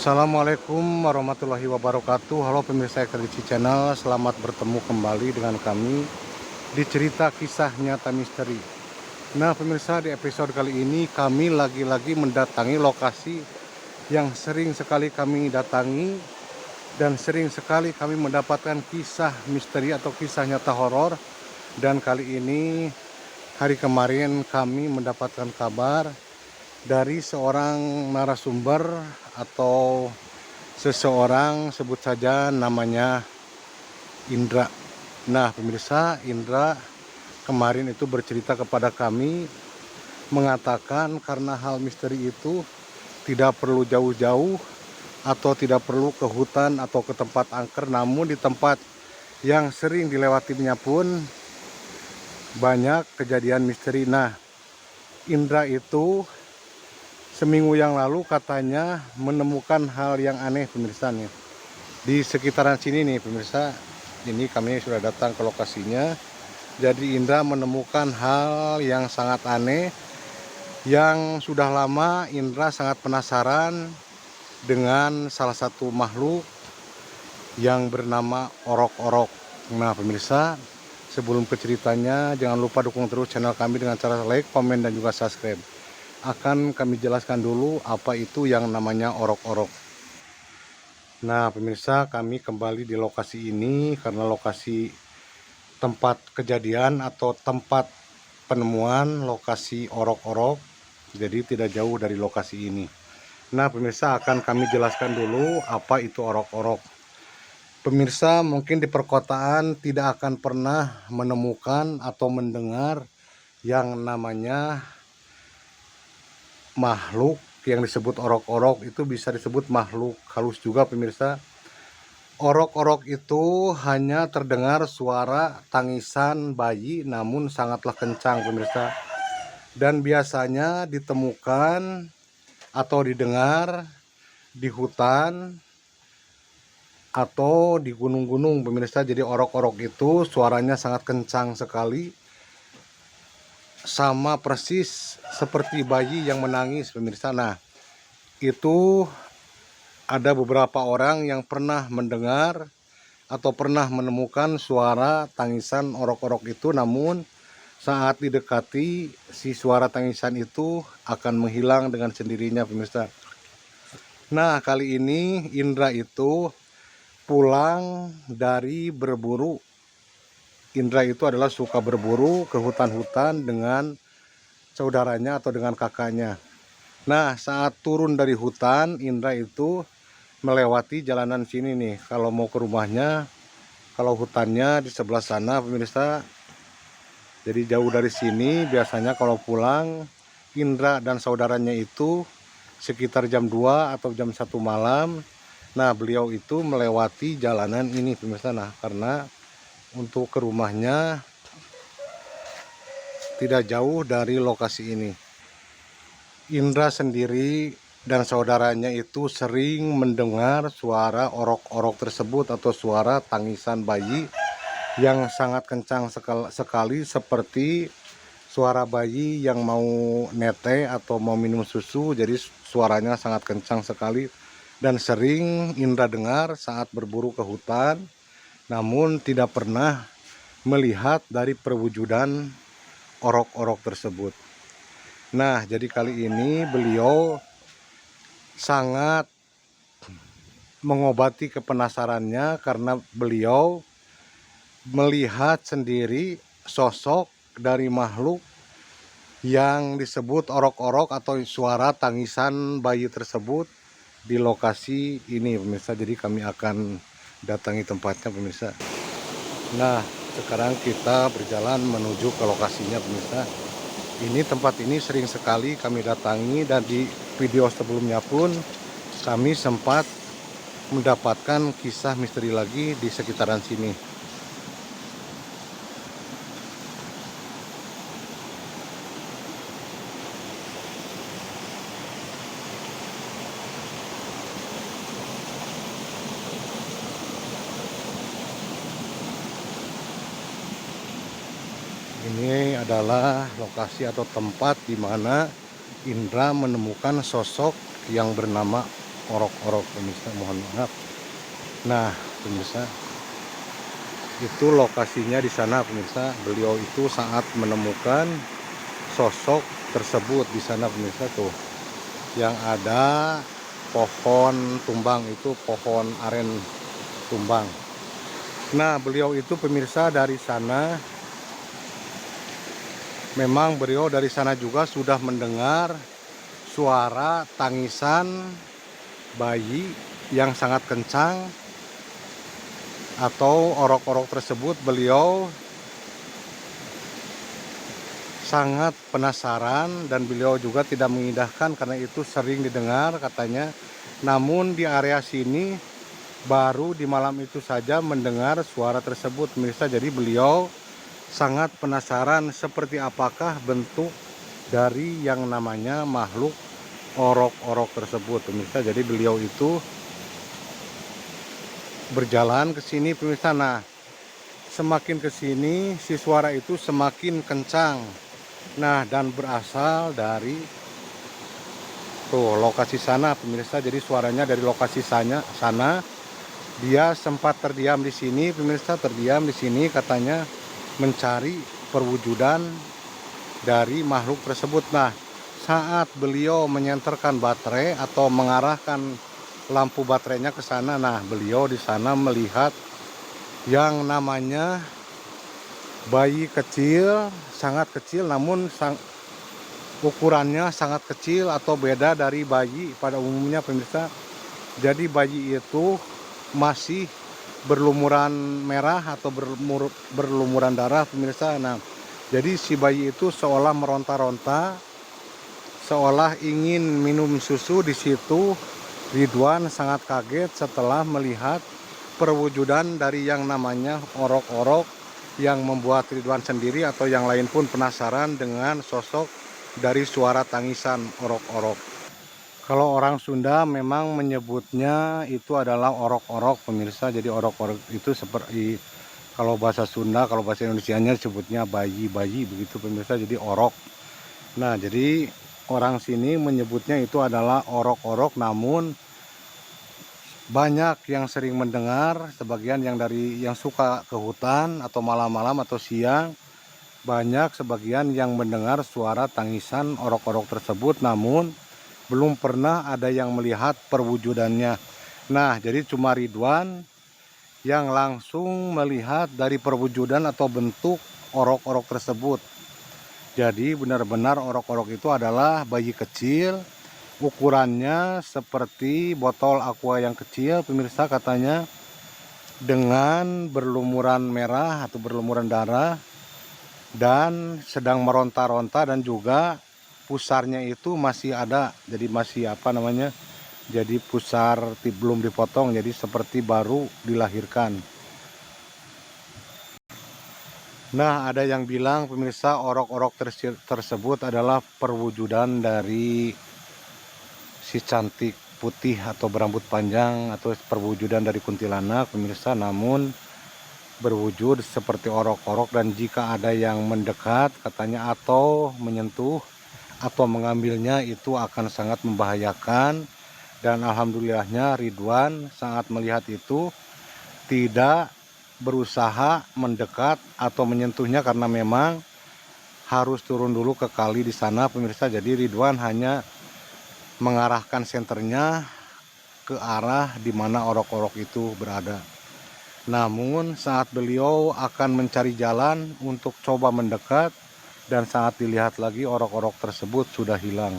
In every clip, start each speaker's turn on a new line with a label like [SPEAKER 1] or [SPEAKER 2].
[SPEAKER 1] Assalamualaikum warahmatullahi wabarakatuh. Halo pemirsa Ekredisi Channel, selamat bertemu kembali dengan kami di cerita kisah nyata misteri. Nah pemirsa, di episode kali ini kami lagi-lagi mendatangi lokasi yang sering sekali kami datangi dan sering sekali kami mendapatkan kisah misteri atau kisah nyata horor. Dan kali ini, hari kemarin kami mendapatkan kabar dari seorang narasumber atau seseorang, sebut saja namanya Indra. Nah pemirsa, Indra kemarin itu bercerita kepada kami, mengatakan karena hal misteri itu tidak perlu jauh-jauh atau tidak perlu ke hutan atau ke tempat angker, namun di tempat yang sering dilewatinya pun banyak kejadian misteri. Nah Indra itu seminggu yang lalu katanya menemukan hal yang aneh pemirsa nih. Di sekitaran sini nih pemirsa, ini kami sudah datang ke lokasinya. Jadi Indra menemukan hal yang sangat aneh, yang sudah lama Indra sangat penasaran dengan salah satu makhluk yang bernama orok-orok. Nah pemirsa, sebelum ke ceritanya jangan lupa dukung terus channel kami dengan cara like, komen, dan juga subscribe. Akan kami jelaskan dulu apa itu yang namanya orok-orok. Nah pemirsa, kami kembali di lokasi ini karena lokasi tempat kejadian atau tempat penemuan lokasi orok-orok, jadi tidak jauh dari lokasi ini. Nah pemirsa, akan kami jelaskan dulu apa itu orok-orok. Pemirsa mungkin di perkotaan tidak akan pernah menemukan atau mendengar yang namanya makhluk yang disebut orok-orok. Itu bisa disebut makhluk halus juga pemirsa. Orok-orok itu hanya terdengar suara tangisan bayi, namun sangatlah kencang pemirsa. Dan biasanya ditemukan atau didengar di hutan atau di gunung-gunung pemirsa. Jadi orok-orok itu suaranya sangat kencang sekali, sama persis seperti bayi yang menangis pemirsa. Nah itu ada beberapa orang yang pernah mendengar atau pernah menemukan suara tangisan orok-orok itu, namun saat didekati si suara tangisan itu akan menghilang dengan sendirinya pemirsa. Nah kali ini Indra itu pulang dari berburu. Indra itu adalah suka berburu ke hutan-hutan dengan saudaranya atau dengan kakaknya. Nah saat turun dari hutan, Indra itu melewati jalanan sini nih. Kalau mau ke rumahnya, kalau hutannya di sebelah sana pemirsa, jadi jauh dari sini. Biasanya kalau pulang, Indra dan saudaranya itu sekitar jam 2 atau jam 1 malam. Nah beliau itu melewati jalanan ini pemirsa. Nah karena untuk ke rumahnya tidak jauh dari lokasi ini. Indra sendiri dan saudaranya itu sering mendengar suara orok-orok tersebut atau suara tangisan bayi yang sangat kencang sekali, seperti suara bayi yang mau nete atau mau minum susu. Jadi suaranya sangat kencang sekali dan sering Indra dengar saat berburu ke hutan, namun tidak pernah melihat dari perwujudan orok-orok tersebut. Nah jadi kali ini beliau sangat mengobati kepenasarannya karena beliau melihat sendiri sosok dari makhluk yang disebut orok-orok atau suara tangisan bayi tersebut di lokasi ini pemirsa. Jadi kami akan datangi tempatnya pemirsa. Nah sekarang kita berjalan menuju ke lokasinya pemirsa. Ini tempat ini sering sekali kami datangi, dan di video sebelumnya pun kami sempat mendapatkan kisah misteri lagi di sekitaran sini. Ini adalah lokasi atau tempat di mana Indra menemukan sosok yang bernama orok-orok pemirsa, mohon maaf. Nah pemirsa, itu lokasinya di sana pemirsa. Beliau itu saat menemukan sosok tersebut di sana pemirsa, tuh yang ada pohon tumbang, itu pohon aren tumbang. Nah beliau itu pemirsa dari sana, memang beliau dari sana juga sudah mendengar suara tangisan bayi yang sangat kencang, atau orok-orok tersebut beliau sangat penasaran dan beliau juga tidak mengindahkan karena itu sering didengar katanya. Namun di area sini baru di malam itu saja mendengar suara tersebut pemirsa. Jadi beliau sangat penasaran seperti apakah bentuk dari yang namanya makhluk orok-orok tersebut pemirsa. Jadi beliau itu berjalan ke sini pemirsa. Nah semakin ke sini si suara itu semakin kencang. Nah dan berasal dari tuh lokasi sana pemirsa. Jadi suaranya dari lokasi sana. Dia sempat terdiam di sini pemirsa, terdiam di sini katanya mencari perwujudan dari makhluk tersebut. Nah saat beliau menyenterkan baterai atau mengarahkan lampu baterainya ke sana, nah beliau di sana melihat yang namanya bayi kecil, sangat kecil, namun ukurannya sangat kecil atau beda dari bayi pada umumnya pemirsa. Jadi bayi itu masih berlumuran merah atau berlumuran darah pemirsa. Nah jadi si bayi itu seolah meronta-ronta, seolah ingin minum susu. Di situ Ridwan sangat kaget setelah melihat perwujudan dari yang namanya orok-orok, yang membuat Ridwan sendiri atau yang lain pun penasaran dengan sosok dari suara tangisan orok-orok. Kalau orang Sunda memang menyebutnya itu adalah orok-orok pemirsa. Jadi orok-orok itu seperti, kalau bahasa Sunda, kalau bahasa Indonesianya disebutnya bayi-bayi begitu pemirsa, jadi orok. Nah jadi orang sini menyebutnya itu adalah orok-orok, namun banyak yang sering mendengar, sebagian yang suka ke hutan atau malam-malam atau siang, banyak sebagian yang mendengar suara tangisan orok-orok tersebut, namun belum pernah ada yang melihat perwujudannya. Nah jadi cuma Ridwan yang langsung melihat dari perwujudan atau bentuk orok-orok tersebut. Jadi benar-benar orok-orok itu adalah bayi kecil, ukurannya seperti botol aqua yang kecil pemirsa katanya, dengan berlumuran merah atau berlumuran darah dan sedang meronta-ronta, dan juga pusarnya itu masih ada, jadi masih apa namanya, jadi pusar belum dipotong, jadi seperti baru dilahirkan. Nah ada yang bilang pemirsa orok-orok tersebut adalah perwujudan dari si cantik putih atau berambut panjang, atau perwujudan dari kuntilanak pemirsa, namun berwujud seperti orok-orok. Dan jika ada yang mendekat katanya atau menyentuh atau mengambilnya, itu akan sangat membahayakan. Dan alhamdulillahnya Ridwan saat melihat itu tidak berusaha mendekat atau menyentuhnya karena memang harus turun dulu ke kali di sana pemirsa. Jadi Ridwan hanya mengarahkan senternya ke arah di mana orok-orok itu berada. Namun saat beliau akan mencari jalan untuk coba mendekat, dan saat dilihat lagi orok-orok tersebut sudah hilang.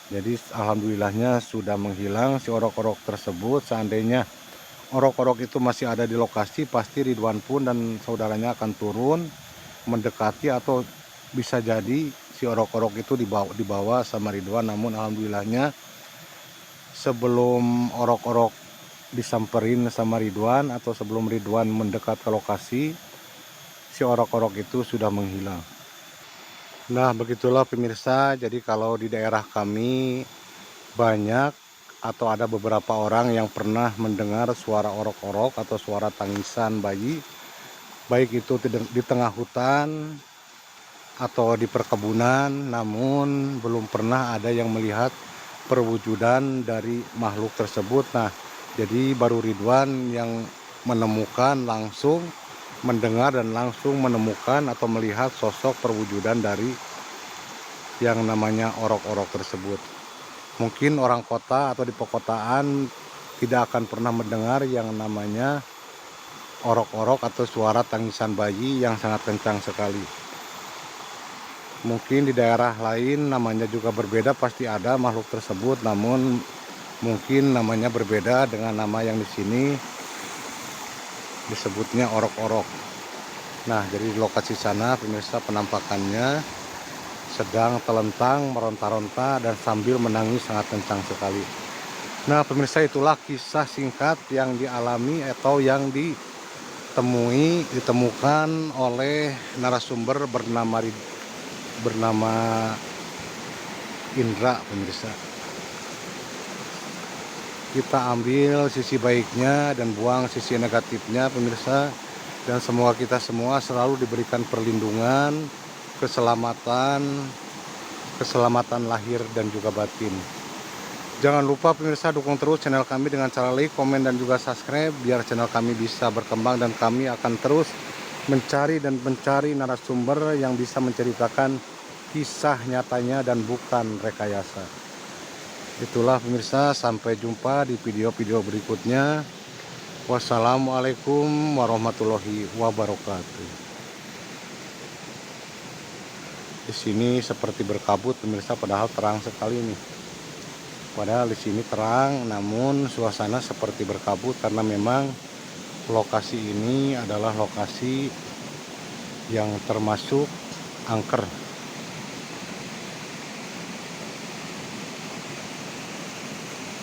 [SPEAKER 1] Jadi alhamdulillahnya sudah menghilang si orok-orok tersebut. Seandainya orok-orok itu masih ada di lokasi, pasti Ridwan pun dan saudaranya akan turun mendekati, atau bisa jadi si orok-orok itu dibawa sama Ridwan. Namun alhamdulillahnya sebelum orok-orok disamperin sama Ridwan atau sebelum Ridwan mendekat ke lokasi, si orok-orok itu sudah menghilang. Nah begitulah pemirsa. Jadi kalau di daerah kami banyak atau ada beberapa orang yang pernah mendengar suara orok-orok atau suara tangisan bayi, baik itu di tengah hutan atau di perkebunan, namun belum pernah ada yang melihat perwujudan dari makhluk tersebut. Nah, jadi baru Ridwan yang menemukan langsung, mendengar dan langsung menemukan atau melihat sosok perwujudan dari yang namanya orok-orok tersebut. Mungkin orang kota atau di perkotaan tidak akan pernah mendengar yang namanya orok-orok atau suara tangisan bayi yang sangat kencang sekali. Mungkin di daerah lain namanya juga berbeda, pasti ada makhluk tersebut, namun mungkin namanya berbeda dengan nama yang di sini disebutnya orok-orok. Nah, jadi di lokasi sana pemirsa penampakannya sedang telentang, meronta-ronta dan sambil menangis sangat kencang sekali. Nah, pemirsa, itulah kisah singkat yang dialami atau yang ditemukan oleh narasumber bernama Indra, pemirsa. Kita ambil sisi baiknya dan buang sisi negatifnya, pemirsa, dan semoga kita semua selalu diberikan perlindungan, keselamatan lahir dan juga batin. Jangan lupa pemirsa dukung terus channel kami dengan cara like, komen, dan juga subscribe biar channel kami bisa berkembang dan kami akan terus mencari narasumber yang bisa menceritakan kisah nyatanya dan bukan rekayasa. Itulah pemirsa, sampai jumpa di video-video berikutnya. Wassalamualaikum warahmatullahi wabarakatuh. Di sini seperti berkabut pemirsa, padahal terang sekali nih. Padahal di sini terang, namun suasana seperti berkabut karena memang lokasi ini adalah lokasi yang termasuk angker.